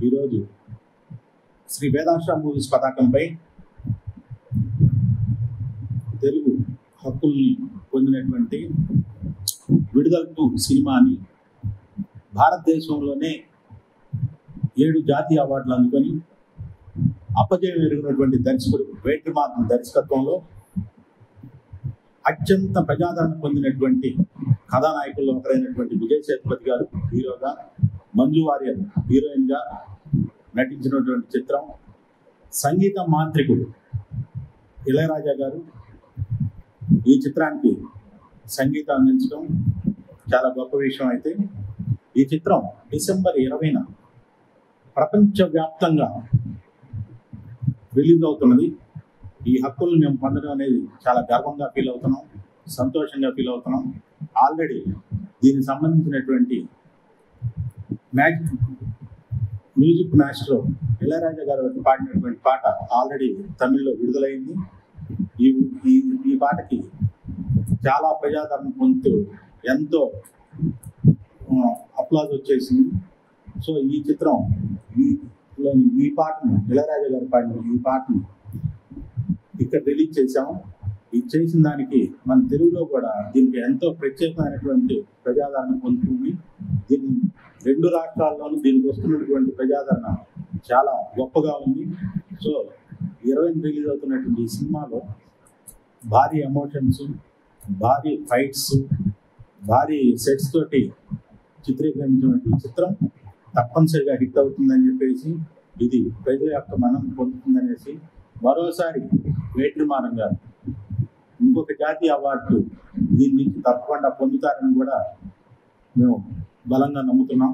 ఈరోజు శ్రీ వేదాశ్ర మూవీస్ పతాకంపై తెలుగు హక్కుల్ని పొందినటువంటి విడుదల 2 సినిమాని భారతదేశంలోనే 7 జాతీయ అవార్డులు అందుకొని అపజయం ఎరిగినటువంటి దర్శకుడు వేట్రిమారన్ దర్శకత్వంలో అత్యంత ప్రజాదరణ పొందినటువంటి కథానాయకుల్లో ఒకరైనటువంటి విజయ్ సేతుపతి గారు హీరోగా, మంజు వారియర్ హీరోయిన్గా నటించినటువంటి చిత్రం. సంగీత మాంత్రికుడు ఇళయరాజా గారు ఈ చిత్రానికి సంగీతం అందించడం చాలా గొప్ప విషయం. అయితే ఈ చిత్రం డిసెంబర్ 20న ప్రపంచవ్యాప్తంగా రిలీజ్ అవుతున్నది. ఈ హక్కులను మేము పొందడం అనేది చాలా గర్వంగా ఫీల్ అవుతున్నాం, సంతోషంగా ఫీల్ అవుతున్నాం. ఆల్రెడీ దీనికి సంబంధించినటువంటి మ్యూజిక్ మాస్టర్ ఇళయరాజా గారు పాడినటువంటి పాట ఆల్రెడీ తమిళ్లో విడుదలైంది. ఈ పాటకి చాలా ప్రజాదరణ పొందుతూ ఎంతో అప్లాజ్ వచ్చేసింది. సో ఈ చిత్రం ఈ పాటను ఇళయరాజా గారు పాడిన ఈ పాటను ఇక్కడ రిలీజ్ చేశాము. ఇది చేసిన దానికి మన తెలుగులో కూడా దీనికి ఎంతో ప్రత్యేకమైనటువంటి ప్రజాదరణ పొందుతుంది. దీన్ని 2 రాష్ట్రాల్లోనూ దీనికి వస్తున్నటువంటి ప్రజాదరణ చాలా గొప్పగా ఉంది. సో 20న రిలీజ్ అవుతున్నటువంటి ఈ సినిమాలో భారీ ఎమోషన్స్, భారీ ఫైట్స్, భారీ సెట్స్ తోటి చిత్రీకరించినటువంటి చిత్రం తప్పనిసరిగా హిట్ అవుతుందని చెప్పేసి, ఇది ప్రజల యొక్క మనం పొందుతుందనేసి మరోసారి వేట్రిమారన్ గారు ఇంకొక జాతీయ అవార్డు దీని నుంచి తప్పకుండా పొందుతారని కూడా మేము బలంగా నమ్ముతున్నాం.